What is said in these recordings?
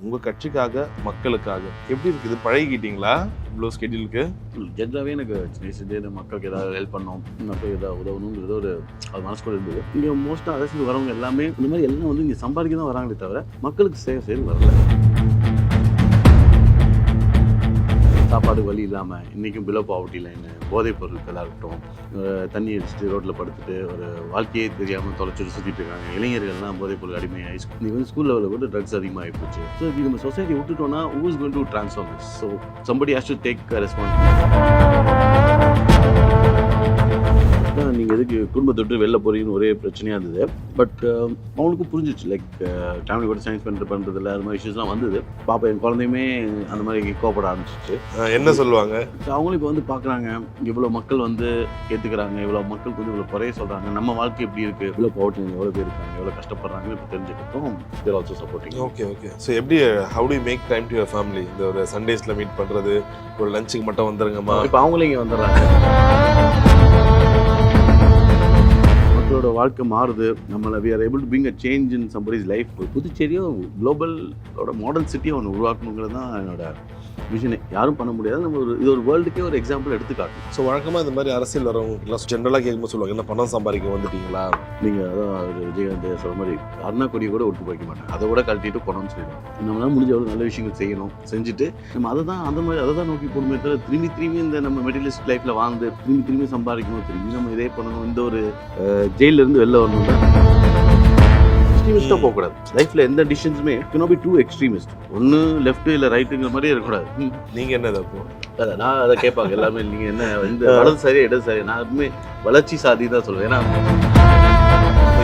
உங்கள் கட்சிக்காக மக்களுக்காக எப்படி இருக்குது? பழகிக்கிட்டீங்களா இவ்வளோ ஸ்கெடியூலுக்கு? ஜென்ரலாகவே எனக்கு சின்ன வயசுலேருந்து மக்களுக்கு ஏதாவது ஹெல்ப் பண்ணணும், மக்களுக்கு ஏதாவது உதவணுங்கிறது ஒரு அது மனசுக்குள்ள இருந்தது. இங்கே மோஸ்ட்டாக அரசுக்கு வரவங்க எல்லாமே இந்த மாதிரி எல்லாம் வந்து இங்கே சம்பாதிக்க தான் வராங்களே தவிர மக்களுக்கு சேவை செய்து வரல. சாப்பாடு வழி இல்லாமல் இன்றைக்கும் பிலோ பாவர்ட்டி லைனு, போதைப் பொருட்களாக இருக்கட்டும், தண்ணி அடிச்சுட்டு ரோட்டில் படுத்துட்டு ஒரு வாழ்க்கையே தெரியாமல் தொலைச்சிட்டு சுற்றிட்டு இருக்காங்க. இளைஞர்கள்லாம் போதைப் பொருள் அடிமையாகி இன்றைக்கி வந்து ஸ்கூல் லெவலில் கூட ட்ரக்ஸ் அதிகமாகி போச்சு. ஸோ இது நம்ம சொசைட்டி விட்டுட்டோம்னா who is going to transform this? So somebody has to take responsibility. நீங்கள் எதுக்கு குடும்பத்தை விட்டு வெளில போகிறீங்கன்னு ஒரே பிரச்சனையாக இருந்தது. பட் அவனுக்கும் புரிஞ்சிச்சு, லைக் ஃபேமிலி கூட சயின்ஸ் பண்ணுறதில்ல, அது மாதிரி இஷ்யூஸ்லாம் வந்தது. பாப்பா என் குழந்தையுமே அந்த மாதிரி கோப்பட ஆரம்பிச்சிச்சு. என்ன சொல்லுவாங்க? அவங்களும் இப்போ வந்து பார்க்குறாங்க, இவ்வளோ மக்கள் வந்து ஏற்றுக்கிறாங்க, இவ்வளோ மக்களுக்கு வந்து இவ்வளோ குறைய சொல்கிறாங்க, நம்ம வாழ்க்கை எப்படி இருக்குது, இவ்வளோ பாவர்ட்டி எவ்வளோ பேர் இருக்காங்க, எவ்வளோ கஷ்டப்படுறாங்கன்னு இப்போ தெரிஞ்சுக்கிட்டோம். There also supporting. Okay. So எப்படி how to make time to your family? இந்த ஒரு சண்டேஸில் மீட் பண்ணுறது, ஒரு லஞ்சுக்கு மட்டும் வந்துடுங்கம்மா. இப்போ அவங்களும் இங்கே வந்துடுறாங்க. மக்களோட வாழ்க்கை மாறுது, நம்மளை we are able to bring a change in somebody's life. புதுச்சேரியும் குளோபலோட மாடல் சிட்டியை ஒன்று உருவாக்கணுங்கிறது தான் என்னோட விஷனே. யாரும் பண்ண முடியாது. நம்ம இது ஒரு வேர்ல்டுக்கே ஒரு எக்ஸாம்பிள் எடுத்துக்காட்டும். ஸோ வழக்கமாக இந்த மாதிரி அரசியல் வரவங்கலாம் ஜென்ரலாக கேட்கும்போது சொல்லுவாங்க, என்ன பணம் சம்பாதிக்க வந்துட்டீங்களா? நீங்கள் அதான் விஜயகாந்த் சொல்கிற மாதிரி அருணா கொடியை கூட ஒட்டு போய்க்க மாட்டேன், அதை கூட கழட்டிட்டு போனோம்னு சொல்லிடுவோம். நம்மளால முடிஞ்ச எவ்வளோ நல்ல விஷயங்கள் செய்யணும், செஞ்சுட்டு நம்ம அதை தான் நோக்கி போகணுமே தவிர திரும்பி இந்த நம்ம மெட்டீரியலிஸ்ட் லைஃப்பில் வாழ்ந்து திரும்பி சம்பாதிக்கணும், திரும்பி நம்ம இதே பண்ணணும், இந்த ஒரு ஜெயிலிருந்து வெளில வரணும். எக்ஸ்ட்ரீமிஸ்டாக போகக்கூடாது. லைஃப்பில் எந்த டிசிஷன்ஸுமே cannot be too extremist. ஒன்று லெஃப்ட் இல்லை ரைட்டுங்கிற மாதிரியே இருக்கக்கூடாது. நீங்கள் என்ன அப்போ? நான் அதை கேட்பாங்க எல்லாமே, நீங்கள் என்ன இந்த வலது சரியா இடது சரியா? நான் எப்பவுமே வளர்ச்சி சாதி தான் சொல்லுவேன். ஏன்னா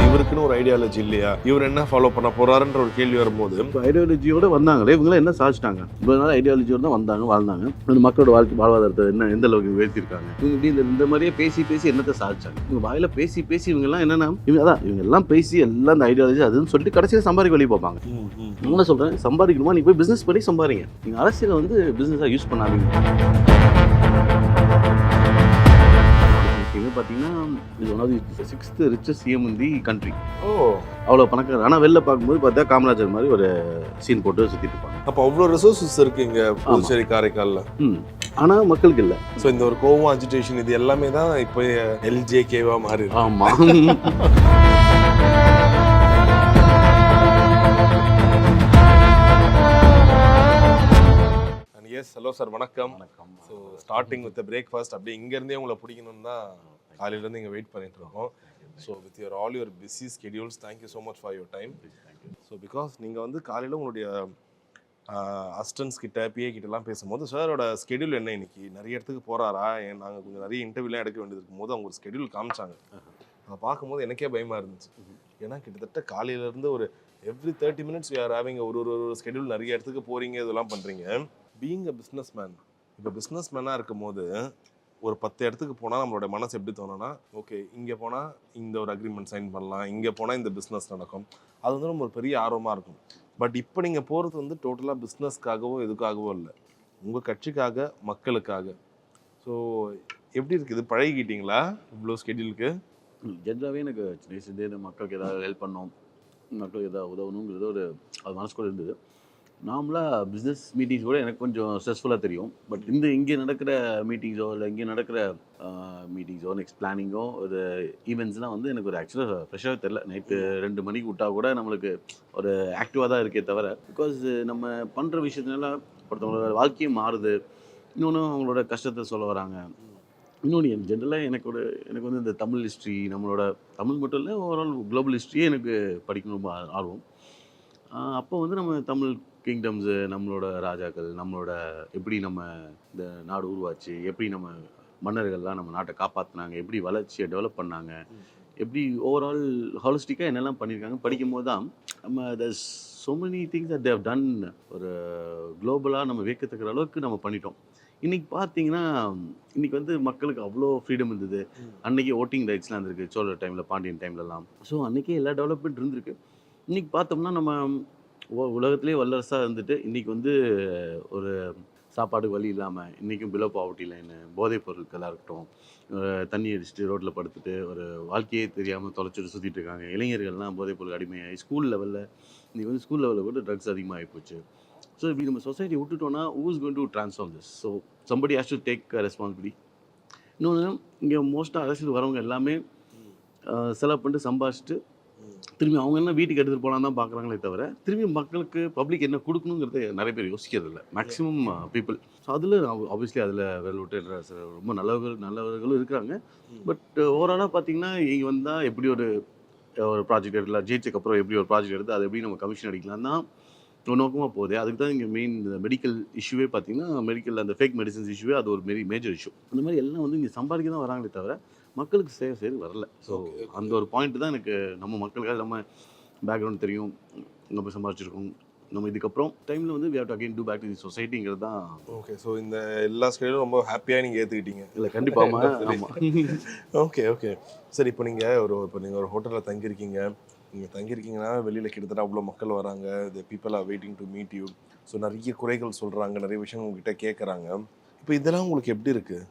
இவருக்குன்னு ஒரு ஐடியாலஜி இல்லையா? இவர் என்ன ஃபாலோ பண்ண போறாருன்ற ஒரு கேள்வி வரும்போது, இப்போ ஐடியாலஜியோட வந்தாங்களே இவங்களாம் என்ன சாதிச்சிட்டாங்க? இவ்வளோ நாள் ஐடியாலஜியோட தான் வந்தாங்க, வாழ்ந்தாங்க. அந்த மக்களோட வாழ்வாதாரத்தை எந்த அளவுக்கு உயர்த்திருக்காங்க? இவங்க இப்படி இந்த மாதிரியே பேசி என்னத்தை சாதிச்சாங்க? இவங்க வாயில பேசி இவங்கெல்லாம் என்னன்னா இவங்க எல்லாம் பேசி எல்லாம் இந்த ஐடியாலஜி அதுன்னு சொல்லிட்டு கடைசியில் சம்பாதிக்க வழி பார்ப்பாங்க. நான் சொல்றேன், சம்பாதிக்கணுமா நீ போய் பிசினஸ் பண்ணி சம்பாதிங்க. நீங்க அரசியலை வந்து பிசினஸா யூஸ் பண்ணாதீங்க. பார்த்தீங்கன்னா இது one of the 6th richest CM in the country. அவ்வளோ பணக்காரர். ஆனால் வெளில பார்க்கும்போது பார்த்தா காமராஜர் மாதிரி ஒரு சீன் போட்டு சுற்றிட்டு இருப்பாங்க. அப்போ அவ்வளோ ரிசோர்ஸஸ் இருக்கு இங்கே புதுச்சேரி காரைக்காலில். ஆனால் மக்களுக்கு இல்லை. ஸோ இந்த ஒரு கோவம், அஜிடேஷன் இது எல்லாமே தான் இப்போ LJKவா மாறி. ஆமாம். எஸ், ஹலோ சார், வணக்கம். ஸோ ஸ்டார்டிங் வித் பிரேக்ஃபாஸ்ட் அப்படியே இங்கேருந்தே உங்களை பிடிக்கணும்னு தான் காலையிலேருந்து இங்கே வெயிட் பண்ணிட்டு இருக்கோம். So with all your busy schedules, thank you so much for your time. So because நீங்கள் வந்து காலையில் உங்களுடைய அசிஸ்டன்ஸ் கிட்ட PA கிட்டலாம் பேசும்போது சாரோட ஸ்கெடியூல் என்ன, இன்னைக்கு நிறைய இடத்துக்கு போகிறாரா, நாங்கள் கொஞ்சம் நிறைய இன்டர்வியூலாம் எடுக்க வேண்டியது இருக்கும் போது அவங்க ஒரு ஸ்கெடியூல் காமிச்சாங்க. அதை பார்க்கும்போது எனக்கே பயமாக இருந்துச்சு. ஏன்னா கிட்டத்தட்ட காலையிலேருந்து ஒரு every 30 minutes we are having ஒரு ஸ்கெடியூல், நிறைய இடத்துக்கு போகிறீங்க, இதெல்லாம் பண்ணுறீங்க. பீயிங் அ பிஸ்னஸ் மேன், இப்போ பிஸ்னஸ் மேனாக இருக்கும் போது ஒரு 10 இடத்துக்கு போனால் நம்மளோட மனசு எப்படி தோணுன்னா, ஓகே இங்கே போனால் இந்த ஒரு அக்ரிமெண்ட் சைன் பண்ணலாம், இங்கே போனால் இந்த பிஸ்னஸ் நடக்கும், அது வந்து நம்ம ஒரு பெரிய ஆர்வமாக இருக்கும். பட் இப்போ நீங்கள் போகிறது வந்து டோட்டலாக பிஸ்னஸ்க்காகவோ எதுக்காகவோ இல்லை, உங்கள் கட்சிக்காக மக்களுக்காக. ஸோ எப்படி இருக்குது? பழகிக்கிட்டீங்களா இவ்வளோ ஸ்கெடியூலுக்கு? ஜென்ரலாகவே எனக்கு சின்ன வயசுலேருந்து மக்களுக்கு ஏதாவது ஹெல்ப் பண்ணணும், மக்களுக்கு ஏதாவது உதவணுங்கிறது ஒரு அது மனசுக்குள்ள இருந்தது. நார்மலாக பிஸ்னஸ் மீட்டிங்ஸ் கூட எனக்கு கொஞ்சம் ஸ்ட்ரெஸ்ஃபுல்லாக தெரியும். பட் இங்கே நடக்கிற மீட்டிங்ஸோ இல்லை இங்கே நடக்கிற மீட்டிங்ஸோ நெக்ஸ்ட் பிளானிங்கோ ஒரு ஈவெண்ட்ஸ்லாம் வந்து எனக்கு ஒரு ஆக்சுவலாக ஃப்ரெஷ்ஷாகவே தெரில. நைட்டு 2 மணிக்கு விட்டால் கூட நம்மளுக்கு ஒரு ஆக்டிவாக தான் இருக்கே தவிர, பிகாஸ் நம்ம பண்ணுற விஷயத்தினால ஒருத்தவங்களோட வாழ்க்கையும் மாறுது, இன்னொன்று அவங்களோட கஷ்டத்தை சொல்ல வராங்க. இன்னொன்று ஜென்ரலாக எனக்கு வந்து இந்த தமிழ் ஹிஸ்ட்ரி, நம்மளோட தமிழ் மட்டும் இல்லை ஓவரால் குளோபல் ஹிஸ்ட்ரியே எனக்கு படிக்கணும் ரொம்ப ஆர்வம். அப்போ வந்து நம்ம தமிழ் கிங்டம்ஸு, நம்மளோட ராஜாக்கள், நம்மளோட எப்படி நம்ம இந்த நாடு உருவாச்சு, எப்படி நம்ம மன்னர்கள்லாம் நம்ம நாட்டை காப்பாற்றினாங்க, எப்படி வளர்ச்சியை டெவலப் பண்ணாங்க, எப்படி ஓவரால் ஹாலிஸ்டிக்காக என்னெல்லாம் பண்ணியிருக்காங்க படிக்கும்போது தான் நம்ம there's so many things that they have done ஒரு குளோபலாக நம்ம வியக்கத்தக்கிற அளவுக்கு நம்ம பண்ணிட்டோம். இன்றைக்கி பார்த்தீங்கன்னா இன்றைக்கி வந்து மக்களுக்கு அவ்வளோ ஃப்ரீடம் இருந்தது. அன்றைக்கி ஓட்டிங் ரைட்ஸ்லாம் இருந்திருக்கு சோழர் டைமில், பாண்டியன் டைம்லலாம். ஸோ அன்றைக்கே எல்லா டெவலப்மெண்ட் இருந்திருக்கு. இன்றைக்கி பார்த்தோம்னா நம்ம உலகத்திலே வல்லரசாக இருந்துட்டு இன்றைக்கி வந்து ஒரு சாப்பாடு வழி இல்லாமல் இன்றைக்கும் பிலோ பாவர்ட்டி லைனு, போதைப் பொருட்களாக இருக்கட்டும், தண்ணி அடிச்சுட்டு ரோட்டில் படுத்துட்டு ஒரு வாழ்க்கையே தெரியாமல் தொலைச்சிட்டு சுற்றிட்டு இருக்காங்க. இளைஞர்கள்லாம் போதைப் பொருள் அடிமையாகி ஸ்கூல் லெவலில் நீ வந்து ஸ்கூல் லெவலில் கூட ட்ரக்ஸ் அதிகமாக போச்சு. ஸோ இப்படி நம்ம சொசைட்டி விட்டுட்டோம்னா who is going to transform this? So somebody has to take responsibility. இன்னொன்று, இங்கே மோஸ்ட்டாக அரசியல் வரவங்க எல்லாமே செலவு பண்ணிட்டு சம்பாதிச்சுட்டு திரும்பி அவங்க என்ன வீட்டுக்கு எடுத்துகிட்டு போகலாம் தான் பார்க்குறாங்களே தவிர திரும்பி மக்களுக்கு பப்ளிக் என்ன கொடுக்கணுங்கிறத நிறைய பேர் யோசிக்கிறது இல்லை, மேக்ஸிமம் பீப்புள். ஸோ அதில் ஆப்வியஸ்லி அதில் வேலை விட்டு ரொம்ப நல்லவர்களும் இருக்கிறாங்க. பட் ஓவராலாக பார்த்தீங்கன்னா இங்கே வந்தால் எப்படி ஒரு ப்ராஜெக்ட் எடுக்கலாம், ஜெயிச்சக்கப்புறம் எப்படி ஒரு ப்ராஜெக்ட் எடுத்து அதை எப்படி நம்ம கமிஷன் அடிக்கலாம் தான் நோக்கமாக போகுது. அதுக்கு தான் இங்கே மெயின் இந்த மெடிக்கல் இஷ்யூவே பார்த்தீங்கன்னா, மெடிக்கல் அந்த ஃபேக் மெடிசன்ஸ் இஷ்யூவே அது ஒரு மேஜர் இஷ்யூ. அந்த மாதிரி எல்லாம் வந்து இங்கே சம்பாதிக்க தான் வராங்களே தவிர மக்களுக்கு சேவை செய்து வரல. ஸோ அந்த ஒரு பாயிண்ட் தான் எனக்கு நம்ம மக்களுக்காக நம்ம பேக்ரவுண்ட் தெரியும், நம்ம சம்பாதிச்சிருக்கோம், நம்ம இதுக்கப்புறம் டைமில் வந்து we have to again do back to the societyங்கிறது தான். ஓகே, ஸோ இந்த எல்லா ஸ்டைலும் ரொம்ப ஹாப்பியாக நீங்கள் ஏற்றுக்கிட்டீங்க. இல்லை கண்டிப்பாக. ஆமாம். ஓகே ஓகே சரி, இப்போ நீங்கள் ஒரு ஹோட்டலில் தங்கியிருக்கீங்க. நீங்கள் தங்கியிருக்கீங்கன்னா வெளியில் கிட்டத்தட்ட அவ்வளோ மக்கள் வராங்க, the people are waiting to meet you. So நிறைய குறைகள் சொல்கிறாங்க, நிறைய விஷயங்கள் உங்ககிட்ட கேட்குறாங்க. இப்போ இதெல்லாம் உங்களுக்கு எப்படி இருக்குது?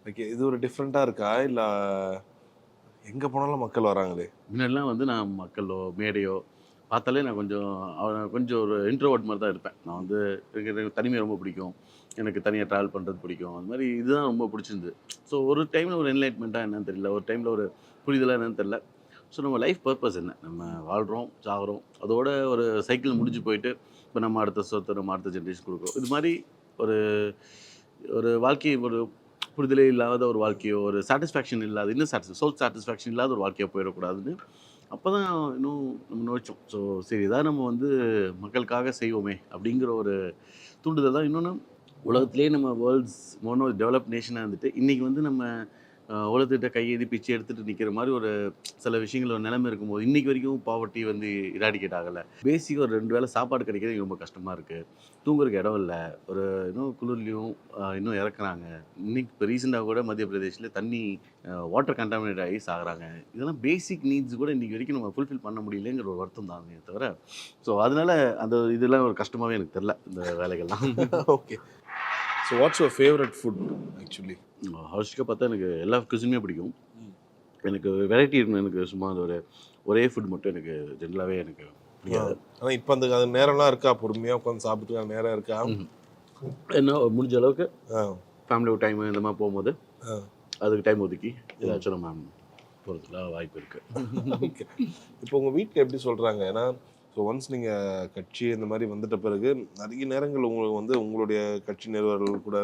ஓகே, இது ஒரு டிஃப்ரெண்ட்டாக இருக்கா, இல்லை எங்கே போனாலும் மக்கள் வராங்களே? முன்னாடிலாம் வந்து நான் மக்களோ மேடையோ பார்த்தாலே நான் கொஞ்சம் ஒரு இன்ட்ரோவர்ட் மாதிரி தான் இருப்பேன். நான் வந்து எனக்கு தனிமை ரொம்ப பிடிக்கும், எனக்கு தனியாக ட்ராவல் பண்ணுறது பிடிக்கும். அந்த மாதிரி இதுதான் ரொம்ப பிடிச்சிருந்து. ஸோ ஒரு டைமில் ஒரு என்லைட்மெண்ட்டாக என்னன்னு தெரியல, ஒரு டைமில் ஒரு புரிதலாக என்னன்னு தெரியல. ஸோ நம்ம லைஃப் பர்பஸ் என்ன, நம்ம வாழ்கிறோம் சாகிறோம், அதோட ஒரு சைக்கிள் முடிஞ்சு போயிட்டு இப்போ நம்ம அடுத்த சொத்தை நம்ம அடுத்த ஜென்ரேஷன் கொடுக்குறோம். இது மாதிரி ஒரு வாழ்க்கையை ஒரு புரிதலே இல்லாத ஒரு வாழ்க்கையோ, ஒரு சாட்டிஸ்ஃபேக்ஷன் இல்லாத, இன்னும் சோல் சாட்டிஸ்ஃபேக்ஷன் இல்லாத ஒரு வாழ்க்கையை போயிடக்கூடாதுன்னு அப்போ தான் இன்னும் நம்ம நோச்சோம். ஸோ சரி, இதான் நம்ம வந்து மக்களுக்காக செய்வோமே அப்படிங்கிற ஒரு தூண்டுதல் தான். இன்னொன்று, உலகத்துலேயே நம்ம வேர்ல்ட்ஸ் மோனோ டெவலப் நேஷனாக இருந்துட்டு இன்றைக்கி வந்து நம்ம உலகத்திட்ட கையெழுதி பிச்சை எடுத்துகிட்டு நிற்கிற மாதிரி ஒரு சில விஷயங்கள் ஒரு நிலைமை இருக்கும்போது இன்றைக்கி வரைக்கும் பாவர்ட்டி வந்து இராடிகேட் ஆகலை. பேசிக்காக ஒரு 2 வேளை சாப்பாடு கிடைக்கிறது ரொம்ப கஷ்டமாக இருக்குது, தூங்குறதுக்கு இடம் இல்லை, ஒரு இன்னும் குளிர்லையும் இன்னும் இறக்குறாங்க. இன்றைக்கி இப்போ ரீசெண்டாக கூட மத்திய பிரதேசில் தண்ணி வாட்டர் கண்டாமினேட் ஆகி சாகுறாங்க. இதெல்லாம் பேசிக் நீட்ஸ் கூட இன்றைக்கி வரைக்கும் நம்ம ஃபுல்ஃபில் பண்ண முடியலைங்கிற ஒரு வருத்தம் தானே தவிர. ஸோ அதனால் அந்த இதெல்லாம் ஒரு கஷ்டமாகவே எனக்கு தெரில இந்த வேலைகள்லாம். Okay, so what's your favourite food? Actually ஹாலிஸ்டிக்காக பார்த்தா எனக்கு எல்லா குசினுமே பிடிக்கும். எனக்கு வெரைட்டி இருக்கணும். எனக்கு சும்மா அந்த ஒரே ஃபுட் மட்டும் எனக்கு ஜென்ரலாகவே எனக்கு பிடிக்காது. ஆனால் இப்போ அது நேரம்லாம் இருக்கா, பொறுமையாக உட்காந்து சாப்பிட்டுக்க நேரம் இருக்கா? என்ன முடிஞ்ச அளவுக்கு ஃபேமிலியோட டைம் இந்த மாதிரி போகும்போது அதுக்கு டைம் ஒதுக்கி ஏதாச்சும் நம்ம போகிறதுக்குலாம் வாய்ப்பு இருக்குது. ஓகே, இப்போ உங்கள் வீட்டில் எப்படி சொல்கிறாங்க? ஏன்னா ஸோ ஒன்ஸ் நீங்கள் கட்சி இந்த மாதிரி வந்துட்ட பிறகு நிறைய நேரங்கள் உங்களுக்கு வந்து உங்களுடைய கட்சி நிர்வாகிகள் கூட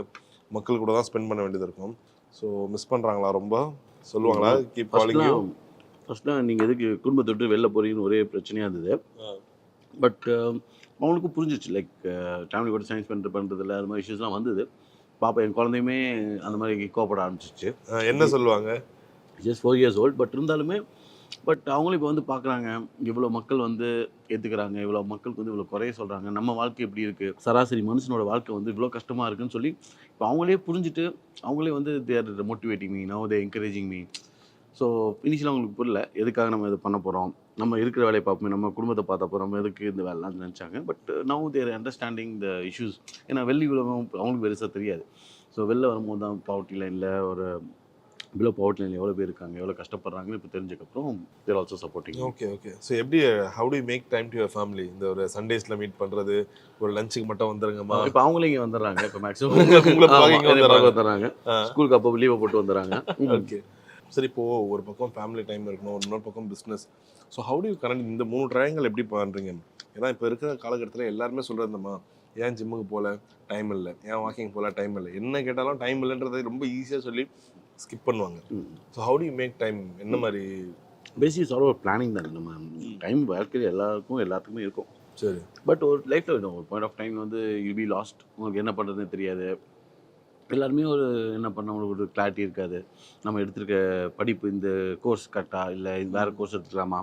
மக்கள் கூட தான் ஸ்பெண்ட் பண்ண வேண்டியது இருக்கும். ஸோ மிஸ் பண்ணுறாங்களா? ரொம்ப சொல்லுவாங்களா கீப் காலிங் யூ? ஃபஸ்ட்லாம் நீங்கள் எதுக்கு குடும்பத்தை விட்டு வெளில போகிறீங்கன்னு ஒரே பிரச்சனையாக இருந்தது. பட் அவங்களுக்கும் புரிஞ்சிச்சு, லைக் ஃபேமிலி கூட சயின்ஸ் பண்ணுறதில்ல, அது மாதிரி இஷ்யூஸ்லாம் வந்தது. பாப்பா என் குழந்தையுமே அந்த மாதிரி கோபப்பட ஆரம்பிச்சிச்சு. என்ன சொல்லுவாங்க? Just 4 years old. பட் இருந்தாலுமே அவங்களும் இப்போ வந்து பார்க்குறாங்க, இவ்வளோ மக்கள் வந்து ஏற்றுக்கிறாங்க, இவ்வளோ மக்களுக்கு வந்து இவ்வளோ குறைய சொல்கிறாங்க, நம்ம வாழ்க்கை எப்படி இருக்குது, சராசரி மனுஷனோட வாழ்க்கை வந்து இவ்வளோ கஷ்டமாக இருக்குன்னு சொல்லி இப்போ அவங்களே புரிஞ்சுட்டு அவங்களே வந்து they're motivating me, now they encouraging me. So இனிஷியலாக அவங்களுக்கு புரியல எதுக்காக நம்ம இது பண்ண போகிறோம், நம்ம இருக்கிற வேலையை பார்ப்போமே, நம்ம குடும்பத்தை பார்த்தா போகிறோம், நம்ம எதுக்கு இந்த வேலைலாம் நினச்சாங்க. But now their understanding the issues. ஏன்னா வெளி உலகம் அவங்களுக்கு பெருசாக தெரியாது. ஸோ வெளில வரும்போது தான் பாவர்ட்டி லைனில் ஒரு பிலோ பாவர்ட்டி லைனில் எவ்வளோ பேர் இருக்காங்க, எவ்வளோ கஷ்டப்படுறாங்கன்னு இப்போ தெரிஞ்சக்கப்புறம் they're also supporting. Okay okay so எப்படி how to you make time to your family? இந்த ஒரு சண்டேஸில் மீட் பண்ணுறது, ஒரு லஞ்சுக்கு மட்டும் வந்துடுங்கம்மா. இப்போ அவங்களே இங்கே வந்துடுறாங்க. இப்போ மேக்ஸிமம் வந்துடுறாங்க, ஸ்கூலுக்கு அப்போ லீவை போட்டு வந்துடுறாங்க. ஓகே சரி, இப்போது ஒரு பக்கம் ஃபேமிலி டைம் இருக்கணும், இன்னொரு பக்கம் business. So how to you connect இந்த 3 ட்ரையாங்கிள் எப்படி பண்ணுறீங்க? ஏன்னா இப்போ இருக்கிற காலகட்டத்தில் எல்லாருமே சொல்கிறதுமா, ஏன் ஜிம்முக்கு போகல டைம் இல்லை, ஏன் வாக்கிங் போகல டைம் இல்லை, என்ன கேட்டாலும் டைம் இல்லைன்றதை ரொம்ப ஈஸியாக சொல்லி ஸ்கிப் பண்ணுவாங்க. So how to you make time? என்ன மாதிரி? பேசிக் சால்வ் ஒரு பிளானிங் தானே. நம்ம டைம் வாழ்க்கையில் எல்லாத்துக்குமே இருக்கும். சரி, பட் ஒரு லைஃப்பில் வேணும் ஒரு பாயிண்ட் ஆஃப் டைம் வந்து யூ பி லாஸ்ட். உங்களுக்கு என்ன பண்ணுறதுன்னு தெரியாது. எல்லாருமே என்ன பண்ண உங்களுக்கு ஒரு கிளாரிட்டி இருக்காது. நம்ம எடுத்துருக்க படிப்பு இந்த கோர்ஸ் கரெக்டா, இல்லை வேறு கோர்ஸ் எடுத்துக்கலாமா,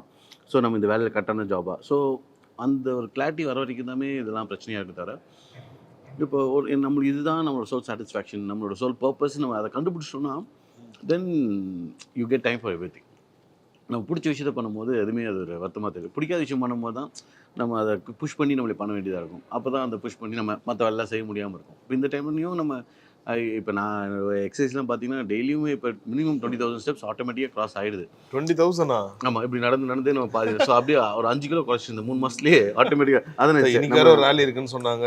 ஸோ நம்ம இந்த வேலையில் கரெக்டான ஜாபா. ஸோ அந்த ஒரு கிளாரிட்டி வர வரைக்கும் தானே இதெல்லாம் பிரச்சனையாக இருக்குது தவிர, இப்போ நம்மளுக்கு இதுதான் நம்மளோட சோல் சாட்டிஸ்ஃபேக்ஷன், நம்மளோட சோல் பர்பஸ், நம்ம அதை கண்டுபிடிச்சிட்டோம்னா then you get time for everything. நம்ம பிடிச்ச விஷயத்த பண்ணும்போது எதுவுமே அது ஒரு வருத்தமாக தெரியும். பிடிக்காத விஷயம் பண்ணும்போது தான் நம்ம அதை புஷ் பண்ணி நம்மளை பண்ண வேண்டியதாக இருக்கும். அப்போ தான் அந்த புஷ் பண்ணி நம்ம மற்ற வேலைலாம் செய்ய முடியாமல் இருக்கும். இப்போ இந்த டைம்லையும் நம்ம இப்போ நான் எக்ஸசைஸ்லாம் பார்த்தீங்கன்னா டெய்லியுமே இப்போ மினிமம் 20,000 ஸ்டெப்ஸ் ஆட்டோமேட்டிக்காக கிராஸ் ஆயிடுது. 20,000-ஆ? ஆமாம், இப்படி நடந்தே நம்ம பாதி ஸோ அப்படியே ஒரு 5 கிலோ குறைச்சி இந்த 3 மாதத்துலேயே ஆட்டோமேட்டிக்காக. அதான் இன்னைக்கு வேற ஒரு ரேலி இருக்குன்னு சொன்னாங்க.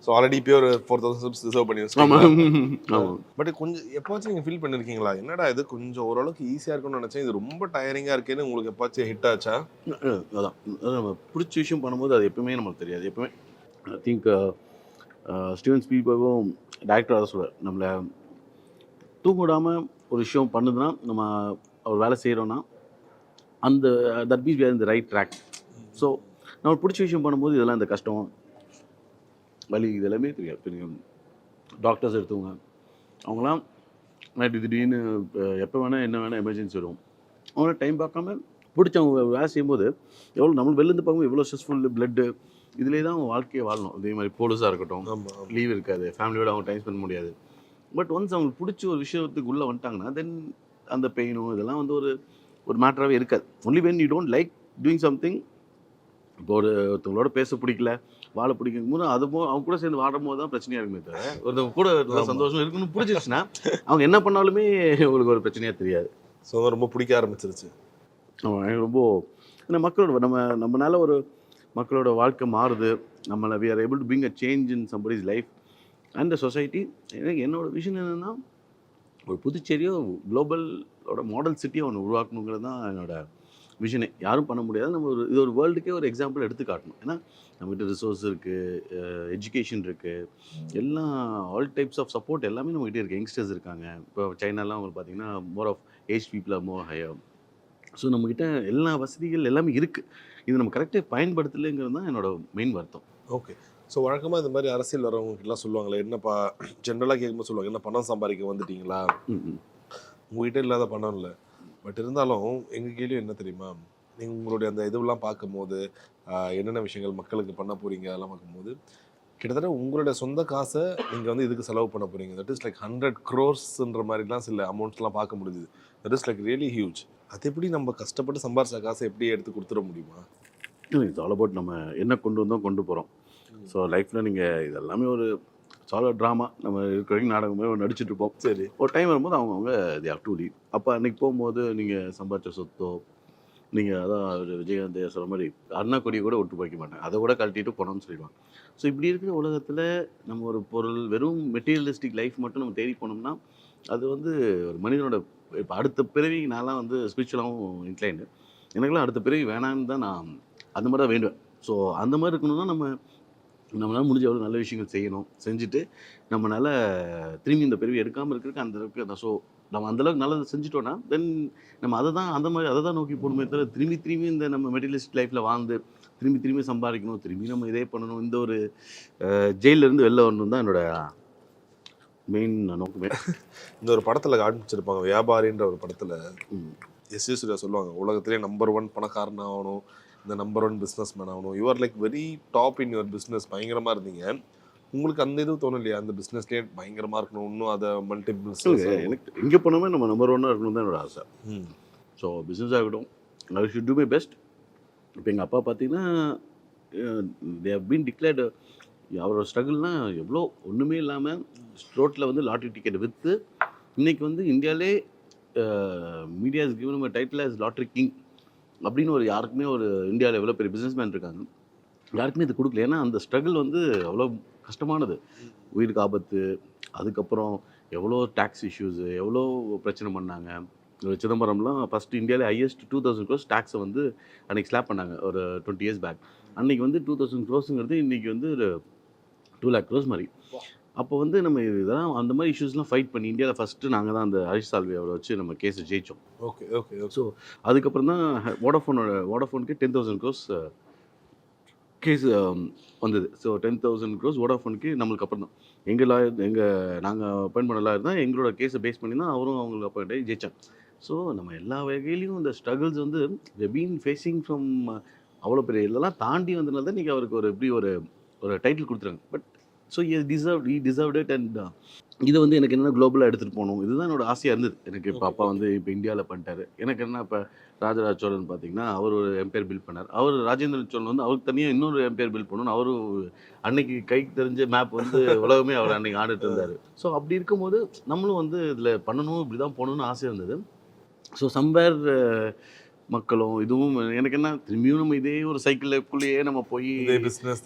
ஸோ ஆல்ரெடி இப்போ ஒரு 4,000 ஸ்டெப்ஸ் ரிசர்வ் பண்ணி வச்சுருக்கீங்களா? ஆமாம். பட் கொஞ்சம் எப்போவாச்சும் நீங்கள் ஃபீல் பண்ணியிருக்கீங்களா, என்னடா இது கொஞ்சம் ஓரளவுக்கு ஈஸியாக இருக்கும்னு நினச்சேன், இது ரொம்ப டயரிங்காக இருக்கேன்னு உங்களுக்கு எப்பாச்சும் ஹிட் ஆச்சா? அதான் நம்ம பிடிச்ச விஷயம் பண்ணும்போது அது எப்பவுமே நமக்கு தெரியாது. எப்பவுமே ஐ திங்க் ஸ்டீவன் ஸ்பீல்பர்கும் டைரக்டர் அதை சொல்லுவார், நம்மளை தூங்க விடாமல் ஒரு விஷயம் பண்ணுதுன்னா, நம்ம ஒரு வேலை செய்கிறோன்னா அந்த that means we are in the right track. So நம்ம பிடிச்ச விஷயம் பண்ணும்போது இதெல்லாம் இந்த கஷ்டம் வலி இதெல்லாமே தெரியாது. தெரியும் டாக்டர்ஸ் எடுத்தவங்க அவங்களாம் நைட்டு திடீர்னு எப்போ வேணால் என்ன வேணால் எமர்ஜென்சி வரும். அவங்கள டைம் பார்க்காம பிடிச்சவங்க வேலை செய்யும்போது எவ்வளோ நம்மளுக்கு வெளிலேருந்து பார்க்கும்போது எவ்வளோ ஸ்ட்ரெஸ்ஃபுல் பிளட்டு இதிலே தான் அவங்க வாழ்க்கையை வாழணும். இதே மாதிரி போலீஸாக இருக்கட்டும், லீவ் இருக்காது, ஃபேமிலியோட அவங்க டைம் ஸ்பெண்ட் முடியாது. பட் ஒன்ஸ் அவங்களுக்கு பிடிச்ச ஒரு விஷயத்துக்கு உள்ளே வந்துட்டாங்கன்னா தென் அந்த பெயினும் இதெல்லாம் வந்து ஒரு மேட்டராகவே இருக்காது. Only when you don't like doing something. இப்போ ஒருத்தவங்களோட பேச பிடிக்கல, வாழ பிடிக்கும் போது அவங்க கூட சேர்ந்து வாடும் போது தான் பிரச்சனையாக இருக்குமே தவிர ஒருத்தவங்க கூட சந்தோஷம் இருக்குன்னு பிடிச்சிருச்சுன்னா அவங்க என்ன பண்ணாலுமே உங்களுக்கு ஒரு பிரச்சனையாக தெரியாது. ஸோ ரொம்ப பிடிக்க ஆரம்பிச்சிருச்சு. ஆமாம், எனக்கு ரொம்ப ஏன்னா மக்களோட நம்மளால ஒரு மக்களோட வாழ்க்கை மாறுது, நம்மளை we are able to bring a change in somebody's life and the society. எனக்கு என்னோட விஷன் என்னென்னா ஒரு புதுச்சேரியோ குளோபலோட மாடல் சிட்டியை ஒன்று உருவாக்கணுங்கிறது தான் என்னோட விஷனே. யாரும் பண்ண முடியாது. நம்ம இது ஒரு வேர்ல்டுக்கே ஒரு எக்ஸாம்பிள் எடுத்து காட்டணும். ஏன்னா நம்மகிட்ட ரிசோர்ஸ் இருக்குது, எஜுகேஷன் இருக்குது, எல்லாம் ஆல் டைப்ஸ் ஆஃப் சப்போர்ட் எல்லாமே நம்மகிட்ட இருக்குது. யங்ஸ்டர்ஸ் இருக்காங்க. இப்போ சைனாலாம் அவங்க பார்த்தீங்கன்னா more of age people are more higher. So நம்மக்கிட்ட எல்லா வசதிகள் எல்லாமே இருக்குது. இது நம்ம கரெக்டாக பயன்படுத்தலைங்கிறது தான் என்னோட மெயின் வருத்தம். ஓகே. ஸோ வழக்கமாக இந்த மாதிரி அரசியல் வரவங்ககிட்டலாம் சொல்லுவாங்களே, என்னப்பா ஜென்ரலாக கேட்கும்போது சொல்லுவாங்க, என்ன பணம் சம்பாதிக்க வந்துட்டீங்களா, உங்ககிட்ட இல்லாத பணம் இல்லை. பட் இருந்தாலும் எங்கள் கேள்வி என்ன தெரியுமா, நீங்கள் உங்களுடைய அந்த இதுவெல்லாம் பார்க்கும்போது என்னென்ன விஷயங்கள் மக்களுக்கு பண்ண போகிறீங்க அதெல்லாம் பார்க்கும்போது கிட்டத்தட்ட உங்களுடைய சொந்த காசை நீங்கள் வந்து இதுக்கு செலவு பண்ண போகிறீங்க. தட் இஸ் லைக் 100 crores மாதிரி சில அமௌண்ட்ஸ்லாம் பார்க்க முடியுது. That is like really huge. அது எப்படி நம்ம கஷ்டப்பட்டு சம்பாரிச்ச காசை எப்படி எடுத்து கொடுத்துட முடியுமா? இட்ஸ் ஆல் அபவுட் நம்ம என்ன கொண்டு வந்தோம் கொண்டு போகிறோம். ஸோ லைஃப்பில் நீங்கள் இதெல்லாமே ஒரு சாலிட் ட்ராமா நம்ம இருக்கிற வரைக்கும் நாடகமே நடிச்சுட்டு இருப்போம். சரி, ஒரு டைம் வரும்போது அவங்கவுங்க தே ஹேவ் டு லீவ். அப்போ அன்றைக்கி போகும்போது நீங்கள் சம்பாதிச்ச சொத்தோ, நீங்கள் அதான் விஜயகாந்த் சொல்கிற மாதிரி அண்ணா கொடியை கூட விட்டு போய்க்க மாட்டாங்க, அதை கூட கழட்டிட்டு போனோம்னு சொல்லிடுவாங்க. ஸோ இப்படி இருக்கிற உலகத்தில் நம்ம ஒரு பொருள் வெறும் மெட்டீரியலிஸ்டிக் லைஃப் மட்டும் நம்ம தேடி போனோம்னா அது வந்து ஒரு மனிதனோட இப்போ அடுத்த பிறவி நான்லாம் வந்து ஸ்பிரிச்சுவலாகவும் இன்க்ளைண்டு. எனக்குலாம் அடுத்த பிறவி வேணான்னு தான் நான் அந்த மாதிரி தான் வேண்டுவேன். ஸோ அந்த மாதிரி இருக்கணும்னா நம்மளால் முடிஞ்ச எவ்வளோ நல்ல விஷயங்கள் செய்யணும், செஞ்சுட்டு நம்மளால் திரும்பி இந்த பிறவி எடுக்காமல் இருக்கிறதுக்கு அந்த அளவுக்கு தான். ஸோ நம்ம அந்தளவுக்கு நல்லது செஞ்சுட்டோன்னா தென் நம்ம அதை தான் நோக்கி போகணுமே தவிர திரும்பி இந்த நம்ம மெட்டீரியலிஸ்ட் லைஃப்பில் வாழ்ந்து திரும்பி சம்பாதிக்கணும், திரும்பி நம்ம இதே பண்ணணும், இந்த ஒரு ஜெயிலேருந்து வெளில வரணும் தான் என்னோட மெயின் நோக்கமே. இந்த ஒரு படத்தில் காமிச்சிருப்பாங்க, வியாபாரின்ற ஒரு படத்தில் எஸ் சூர்யா சொல்லுவாங்க, உலகத்திலே நம்பர் 1 பணக்காரன் ஆகணும், இந்த நம்பர் 1 பிஸ்னஸ் மேன் ஆகணும், you are like very top in your business, பயங்கரமாக இருந்தீங்க. உங்களுக்கு அந்த இது தோணும் இல்லையா, அந்த பிஸ்னஸ்லேயே பயங்கரமாக இருக்கணும், இன்னும் அதை மல்டிபிள்ஸ்? எனக்கு எங்கே போனோமே நம்ம நம்பர் 1 இருக்கணும் தான் என்னோட ஆசை. ஸோ பிஸ்னஸ் ஆகட்டும், I should do my best. இப்போ எங்கள் அப்பா பார்த்தீங்கன்னா தே ஹவ் பீன் டிக்ளேர்டு, அவரோட ஸ்ட்ரகிள்னால் எவ்வளோ ஒன்றுமே இல்லாமல் ரோட்டில் வந்து லாட்ரி டிக்கெட் விற்று இன்றைக்கி வந்து இந்தியாவிலே medias given title as lottery king அப்படின்னு யாருக்குமே ஒரு இந்தியாவில் எவ்வளோ பெரிய பிஸ்னஸ் மேன் இருக்காங்க, யாருக்குமே இது கொடுக்கல. ஏன்னா அந்த ஸ்ட்ரகிள் வந்து அவ்வளோ கஷ்டமானது. உயிருக்கு ஆபத்து, அதுக்கப்புறம் எவ்வளோ டேக்ஸ் இஷ்யூஸு, எவ்வளோ பிரச்சனை பண்ணாங்க. சிதம்பரம்லாம் ஃபஸ்ட்டு இந்தியாவிலே ஹையஸ்ட் 2,000 crores டேக்ஸை வந்து அன்றைக்கி ஸ்லாப் பண்ணாங்க ஒரு 20 years பேக். அன்றைக்கி வந்து 2,000 crores இன்றைக்கி வந்து ஒரு 2 lakh crores மாதிரி. அப்போ வந்து நம்ம இதெல்லாம் அந்த மாதிரி இஷ்யூஸ்லாம் ஃபைட் பண்ணி இந்தியாவில் ஃபஸ்ட்டு நாங்கள் தான் அந்த ஹரிஷ் சால்வே அவரை வச்சு நம்ம கேஸை ஜெயித்தோம். ஓகே. ஸோ அதுக்கப்புறம் தான் வோடாஃபோனுக்கு 10,000 crores கேஸ் வந்தது. ஸோ 10,000 crores வோடாஃபோனுக்கு நம்மளுக்கு அப்புறம் தான் நாங்கள் அப்பாயின்ட் பண்ண லாயர் தான் எங்களோட கேஸை பேஸ் பண்ணி தான் அவரும் அவங்களுக்கு அப்பாயிண்ட் ஆகி ஜெயிச்சாங்க. ஸோ நம்ம எல்லா வகையிலையும் இந்த ஸ்ட்ரகிள்ஸ் வந்து பீன் ஃபேஸிங் ஃப்ரம் அவ்வளோ பெரிய இதெல்லாம் தாண்டி வந்ததுனால தான் இன்றைக்கி அவருக்கு எப்படி ஒரு டைட்டில் கொடுத்துருங்க. But so he deserved it and இது வந்து எனக்கு என்னென்னா குளோபலாக எடுத்துகிட்டு போகணும், இதுதான் என்னோட ஆசையாக இருந்தது எனக்கு. இப்போ அப்பா வந்து இப்போ இந்தியாவில் பண்ணிட்டாரு. எனக்கு என்ன இப்போ ராஜராஜ சோழன் பார்த்தீங்கன்னா அவர் ஒரு எம்பையர் பில்ட் பண்ணார். அவர் ராஜேந்திர சோழன் வந்து அவருக்கு தனியாக இன்னொரு எம்பையர் பில்ட் பண்ணணும். அவரும் அன்னைக்கு கைக்கு தெரிஞ்ச மேப் வந்து உலகமே அவர் அன்னைக்கு ஆண்டுட்டு இருந்தார். ஸோ அப்படி இருக்கும்போது நம்மளும் வந்து இதில் பண்ணணும், இப்படி தான் போகணுன்னு ஆசை இருந்தது. ஸோ சம்வேர் மக்களும் இதுவும் எனக்கு என்ன திரும்பியும் நம்ம இதே ஒரு சைக்கிளுக்குள்ளேயே நம்ம போய் இதே பிஸ்னஸ்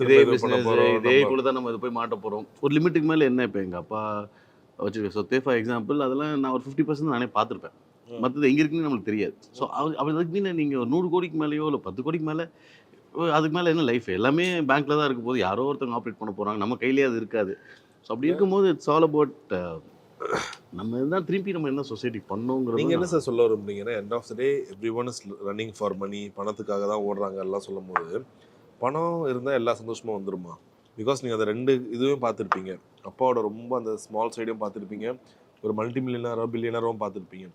இதே கூட தான் நம்ம இது போய் மாட்ட போகிறோம். ஒரு லிமிட்டுக்கு மேலே என்ன இப்போ எங்கள் அப்பா வச்சுருக்கேன் சொத்தே ஃபார் எக்ஸாம்பிள், அதெல்லாம் நான் ஒரு 50% நானே பார்த்துருப்பேன். மற்றது எங்கே இருக்குன்னு நம்மளுக்கு தெரியாது. ஸோ அதுக்கு மீன் நீங்கள் ஒரு 100 கோடிக்கு மேலேயோ இல்லை 10 கோடிக்கு மேலே அதுக்கு மேலே என்ன லைஃப் எல்லாமே பேங்க்கில் தான் இருக்கும் போது யாரோ ஒருத்தவங்க ஆப்ரேட் பண்ண போகிறாங்க, நம்ம கையிலேயே அது இருக்காது. ஸோ அப்படி இருக்கும்போது இட்ஸ் ஆல் அபவுட் நம்ம இருந்தால் திருப்பி நம்ம என்ன சொசைட்டி பண்ணோங்கிறது. நீங்கள் என்ன சார் சொல்ல விரும்புறீங்கன்னா, end of the day everyone is running for money, பணத்துக்காக தான் ஓடுறாங்க எல்லாம் சொல்லும் போது, பணம் இருந்தால் எல்லா சந்தோஷமாக வந்துருமா? பிகாஸ் நீங்கள் அதை 2 இதுவும் பார்த்துருப்பீங்க. அப்பாவோட ரொம்ப அந்த ஸ்மால் சைடையும் பார்த்துருப்பீங்க, ஒரு மல்டி மில்லியனரோ பில்லியனரும் பார்த்துருப்பீங்க.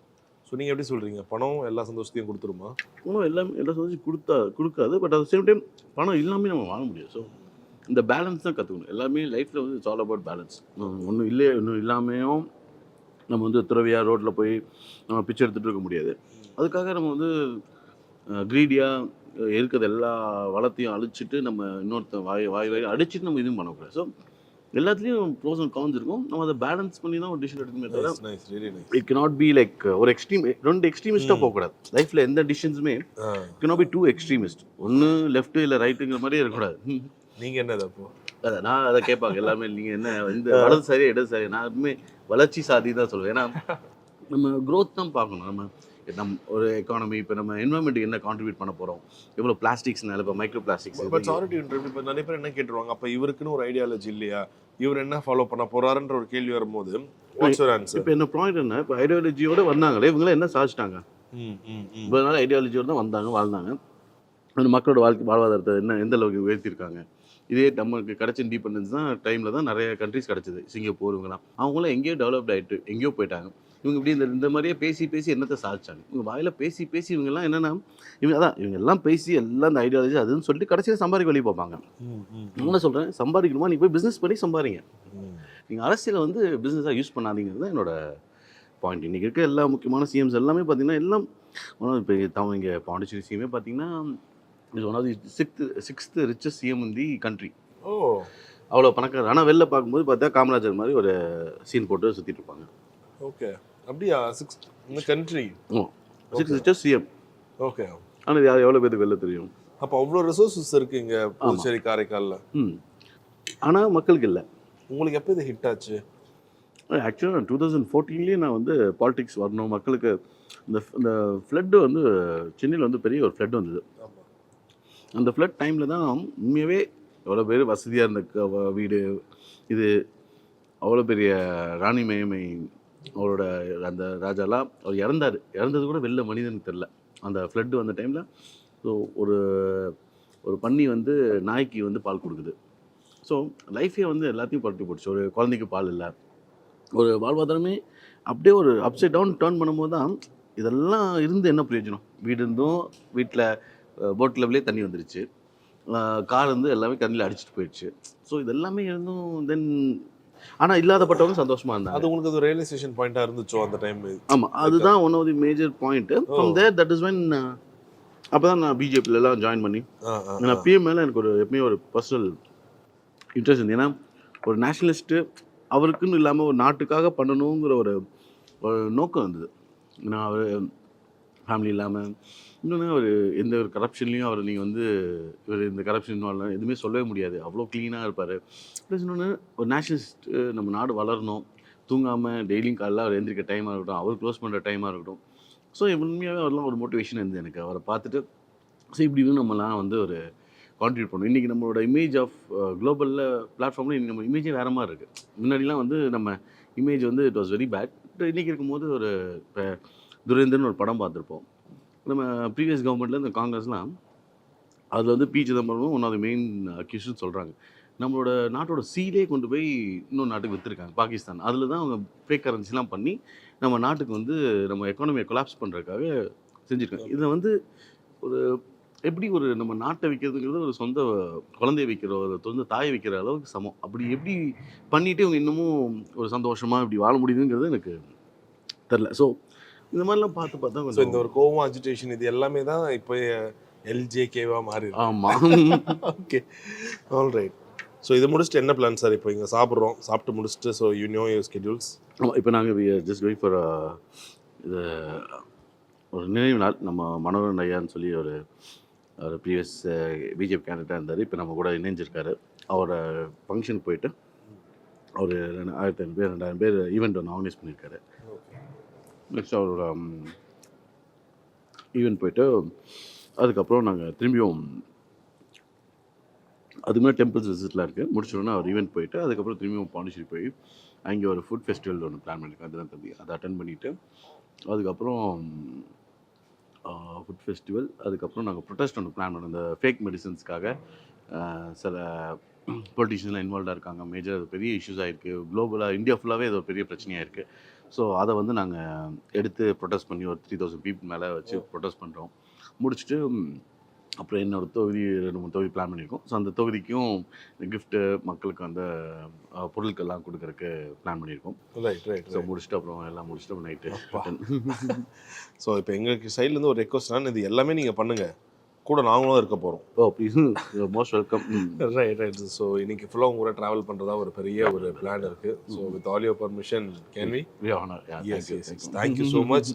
ஸோ நீங்கள் எப்படி சொல்கிறீங்க, பணம் எல்லா சந்தோஷத்தையும் கொடுத்துருமா? பணம் எல்லாமே எல்லா சந்தோஷம் கொடுக்காது. பட் அட் சேம் டைம் பணம் இல்லாமல் நம்ம வாழ முடியாது. ஸோ இந்த பேலன்ஸ் தான் கற்றுக்கணும். எல்லாமே லைஃப்பில் வந்து இட்ஸ் ஆல் அபவுட் பேலன்ஸ். ஒன்றும் இல்லை ஒன்றும் இல்லாமையும் நம்ம வந்து துறவியாக ரோட்டில் போய் நம்ம பிச்சை எடுத்துகிட்டு இருக்க முடியாது. அதுக்காக நம்ம வந்து க்ரீடியாக இருக்கிறது எல்லா வளத்தையும் அழிச்சிட்டு நம்ம இன்னொருத்த வாய் அடிச்சுட்டு நம்ம இதுவும் பண்ணக்கூடாது. ஸோ எல்லாத்துலேயும் ப்ரோஸ் அண்ட் கான்ஸ் இருக்கும். நம்ம அதை பேலன்ஸ் பண்ணி தான் ஒரு டிசிஷன் எடுக்கணுமே தவிர இட் cannot be லைக் ஒரு எக்ஸ்ட்ரீம் 2 எக்ஸ்ட்ரீமிஸ்ட்டாக போகக்கூடாது. லைஃப்பில் எந்த டிசிஷன்ஸுமே cannot be 2 எக்ஸ்ட்ரீமிஸ்ட். ஒன்று லெஃப்ட்டு இல்லை ரைட்டுங்கிற மாதிரி இருக்கக்கூடாது. நீங்கள் என்னது அப்போ? அதை நான் அதை கேட்பாங்க எல்லாமே, நீங்கள் என்ன இந்த வலது சரி இடது சரி, நான் எப்பவுமே வளர்ச்சி சாதி தான் சொல்லுவேன். ஏன்னா நம்ம க்ரோத் தான் பார்க்கணும். நம்ம ஒரு எக்கானமி இப்போ நம்ம என்வரன்மெண்ட்டுக்கு என்ன கான்ட்ரிபியூட் பண்ண போகிறோம், எவ்வளோ பிளாஸ்டிக்ஸ்னால இப்போ micro plastics. But sorry to interview, இப்போ நிறைய பேர் என்ன கேட்டுருவாங்க, அப்போ இவருக்குன்னு ஒரு ஐடியாலஜி இல்லையா, இவர் என்ன ஃபாலோ பண்ண போறாருன்ற ஒரு கேள்வி வரும்போது வாட்ஸ் யுவர் ஆன்சர்? இப்போ என்ன பாயிண்ட் என்ன, இப்போ ஐடியாலஜியோட வந்தாங்களே இவங்களாம் என்ன சாதிச்சிட்டாங்க? இப்போ நாள் ஐடியாலஜியோட தான் வந்தாங்க, வாழ்ந்தாங்க. அந்த மக்களோட வாழ்வாதாரத்தை என்ன எந்த அளவுக்கு உயர்த்திருக்காங்க? இதே நமக்கு கிடைச்ச இண்டிபெண்டன்ஸ் தான் டைமில் தான் நிறைய கண்ட்ரிஸ் கிடச்சிது. சிங்கப்பூர் இவங்கலாம் அவங்களாம் எங்கேயோ டெவலப்ட் ஆகிட்டு எங்கேயோ போயிட்டாங்க. இவங்க இப்படி இந்த மாதிரியே பேசி என்னத்தை சாதிச்சாங்க? இவங்க வாயில் பேசி இவங்கெல்லாம் என்னென்னா இவங்க எல்லாம் பேசி எல்லாம் இந்த ஐடியாலஜி அதுன்னு சொல்லிட்டு கடைசியில் சம்பாதிக்க வெளியே பார்ப்பாங்க. என்ன சொல்கிறேன், சம்பாதிக்கணுமா நீ போய் பிஸ்னஸ் பண்ணி சம்பாதிங்க. நீங்கள் அரசியலை வந்து பிஸ்னஸாக யூஸ் பண்ணாதீங்கிறது தான் என்னோட பாயிண்ட். இன்றைக்கி இருக்க எல்லா முக்கியமான சிஎம்ஸ் எல்லாமே பார்த்தீங்கன்னா எல்லாம் இப்போ இங்கே பாண்டிச்சேரி சிஎம்மே பார்த்தீங்கன்னா is one of the sixth richest CM in the country. அவ்வளோ பணக்காரர். ஆனால் வெளில பார்க்கும்போது பார்த்தா காமராஜர் மாதிரி ஒரு சீன் போட்டு சுற்றிட்டு இருப்பாங்க. ஓகே, அப்படியா? இந்த country 6th richest CM. Okay, ஆனால் இது எவ்வளோ பேருக்கு வெளில தெரியும்? அப்போ அவ்வளோ ரிசோர்ஸஸ் இருக்குது இங்கே புதுச்சேரி காரைக்காலில். ஆனால் மக்களுக்கு இல்லை. உங்களுக்கு எப்போ இது ஹிட் ஆச்சு? ஆக்சுவலாக நான் 2014 நான் வந்து பாலிடிக்ஸ் வரணும் மக்களுக்கு. இந்த ஃப்ளட்டு வந்து சென்னையில் வந்து பெரிய ஒரு ஃப்ளட் வந்தது. அந்த ஃப்ளட் டைமில் தான் உண்மையாகவே எவ்வளோ பேர் வசதியாக இருந்த வீடு இது அவ்வளோ பெரிய ராணி மயமை அவரோட அந்த ராஜாலாம் அவர் இறந்தது கூட வெளில மனிதனுக்கு தெரில. அந்த ஃப்ளட்டு வந்த டைமில் ஸோ ஒரு பன்னி வந்து நாய்க்கு வந்து பால் கொடுக்குது. ஸோ லைஃபே வந்து எல்லாத்தையும் பரட்டி போட்டுச்சு. ஒரு குழந்தைக்கு பால் இல்லை, ஒரு வாழ்வாதாரமே அப்படியே ஒரு அப்சைட் டவுன் டேர்ன் பண்ணும்போது தான் இதெல்லாம் இருந்து என்ன பிரயோஜனம்? வீடு இருந்தும் வீட்டில் போட் லெவலே தண்ணி வந்துருச்சு, கார் வந்து எல்லாமே தண்ணியில் அடிச்சுட்டு போயிடுச்சு. ஸோ இதெல்லாமே இருந்தும் தென் ஆனால் இல்லாதப்பட்டவங்க சந்தோஷமாக இருந்தாங்க. அது உங்களுக்கு ஒரு ரியலைசேஷன் பாயிண்டாக இருந்துச்சோ அந்த டைம்? ஆமாம், அதுதான் one of the major point. From there that is when அப்போ தான் நான் பிஜேபியிலலாம் ஜாயின் பண்ணி நான் பிஎம் மேலே எனக்கு ஒரு எப்பயுமே ஒரு பர்சனல் இன்ட்ரெஸ்ட் இருந்தது. ஏன்னா ஒரு நேஷ்னலிஸ்ட்டு அவருக்குன்னு இல்லாமல் ஒரு நாட்டுக்காக பண்ணணுங்கிற ஒரு நோக்கம் இருந்தது. ஏன்னா அவர் ஃபேமிலி இல்லாமல் இன்னொன்று அவர் எந்த ஒரு கரப்ஷன்லேயும் அவர் நீங்கள் வந்து இவர் இந்த கரப்ஷன் எதுவுமே சொல்லவே முடியாது, அவ்வளோ க்ளீனாக இருப்பார். ப்ளஸ் இன்னொன்று ஒரு நேஷ்னலிஸ்ட், நம்ம நாடு வளரணும், தூங்காமல் டெய்லியும் காலையில் அவர் எழுந்திரிக்க டைமாக இருக்கட்டும், அவர் க்ளோஸ் பண்ணுற டைமாக இருக்கட்டும். ஸோ உண்மையாகவே அவரெலாம் ஒரு மோட்டிவேஷன் இருந்தது எனக்கு அவரை பார்த்துட்டு. ஸோ இப்படி நம்மலாம் வந்து ஒரு கான்ட்ரிபியூட் பண்ணணும். இன்றைக்கி நம்மளோட இமேஜ் ஆஃப் குளோபலில் பிளாட்ஃபார்மில் இன்றைக்கி நம்ம இமேஜே வேறு மாதிரி இருக்குது. முன்னாடிலாம் வந்து நம்ம இமேஜ் வந்து it was very bad. But இன்றைக்கி இருக்கும்போது ஒரு இப்போ துரேந்தர்னு ஒரு படம் பார்த்துருப்போம். நம்ம ப்ரீவியஸ் கவர்மெண்ட்டில் இந்த காங்கிரஸ்லாம் அதில் வந்து P Chidambaram one of the main அக்யூஸ்ன்னு சொல்கிறாங்க. நம்மளோட நாட்டோட சீலே கொண்டு போய் இன்னொரு நாட்டுக்கு விற்றுருக்காங்க, பாகிஸ்தான். அதில் தான் அவங்க ஃபேக் கரன்சிலாம் பண்ணி நம்ம நாட்டுக்கு வந்து நம்ம எக்கானமியை கொலாப்ஸ் பண்ணுறதுக்காக செஞ்சுருக்காங்க. இதில் வந்து ஒரு எப்படி ஒரு நம்ம நாட்டை விற்கிறதுங்கிறது ஒரு சொந்த குழந்தைய விற்கிற ஒரு சொந்த தாயை விற்கிற அளவுக்கு சமம். அப்படி எப்படி பண்ணிட்டு இவங்க இன்னமும் ஒரு சந்தோஷமா இப்படி வாழ முடியுதுங்கிறது எனக்கு தெரில. ஸோ இந்த மாதிரிலாம் பார்த்து பார்த்தா ஸோ கொஞ்சம் இந்த ஒரு கோவம் அஜிடேஷன் இது எல்லாமே தான் இப்போ எல்ஜேகேவா மாறி இருக்கு. ஆமாம். Okay, all right. ஸோ இதை முடிச்சுட்டு என்ன பிளான் சார்? இப்போ இங்கே சாப்பிட்டு முடிச்சுட்டு so you know your schedules. ஆமாம், இப்போ நாங்கள் ஜஸ்ட் கோயிங் ஃபார் இது ஒரு நினைவு நாள். நம்ம மனோகரன் ஐயான்னு சொல்லி ஒரு ப்ரீவியஸ் பிஜேபி கேண்டிடேட்டாக இருந்தார். இப்போ நம்ம கூட இணைஞ்சிருக்காரு. அவரோட ஃபங்க்ஷனுக்கு போயிட்டு ஒரு 1500 பேர் 2000 பேர் ஈவெண்ட் ஒன்று ஆர்கனைஸ் பண்ணியிருக்காரு. நெக்ஸ்ட் அவரோட ஈவெண்ட் போயிட்டு அதுக்கப்புறம் நாங்கள் திரும்பியும் அதுக்கு மேலே டெம்பிள்ஸ் விசிட்லாம் இருக்குது. முடிச்சோன்னா அவர் ஈவெண்ட் போயிட்டு அதுக்கப்புறம் திரும்பியும் பாண்டிச்சேரி போய் அங்கே ஒரு ஃபுட் ஃபெஸ்டிவல் ஒன்று பிளான் பண்ணியிருக்கோம். அதுதான் தம்பி, அதை அட்டன் பண்ணிவிட்டு அதுக்கப்புறம் ஃபுட் ஃபெஸ்டிவல் அதுக்கப்புறம் நாங்கள் ப்ரொட்டஸ்ட் ஒன்று பிளான் பண்ணோம். இந்த ஃபேக் மெடிசன்ஸ்க்காக சில பொலிட்டிஷியன்லாம் இன்வால்வ்டாக இருக்காங்க. மேஜர் அது பெரிய இஷ்யூஸாக இருக்குது. குளோபலாக இந்தியா ஃபுல்லாகவே அது ஒரு பெரிய பிரச்சனையாக இருக்குது. ஸோ அதை வந்து நாங்கள் எடுத்து ப்ரொட்டஸ்ட் பண்ணி ஒரு 3000 பீப்புள் மேலே வச்சு ப்ரொட்டஸ்ட் பண்ணுறோம். முடிச்சுட்டு அப்புறம் என்னோடய தொகுதி 2-3 தொகுதி பிளான் பண்ணியிருக்கோம். ஸோ அந்த தொகுதிக்கும் கிஃப்ட்டு மக்களுக்கு அந்த பொருட்கள்லாம் கொடுக்கறதுக்கு பிளான் பண்ணியிருக்கோம். ரைட். ஸோ முடிச்சுட்டு அப்புறம் எல்லாம் முடிச்சுட்டு நைட்டு. ஸோ இப்போ எங்களுக்கு சைட்லேருந்து ஒரு ரெக்வஸ்ட், இது எல்லாமே நீங்கள் பண்ணுங்கள், கூட நாங்களும் இருக்க போகிறோம். ஓ please, most welcome. Right. So இன்னைக்கு ஃபுல்லாக உங்க கூட ட்ராவல் பண்ணுறதா ஒரு பெரிய ஒரு பிளான் இருக்குது. So with all your permission can we? Honour. Yes. Thank you so much.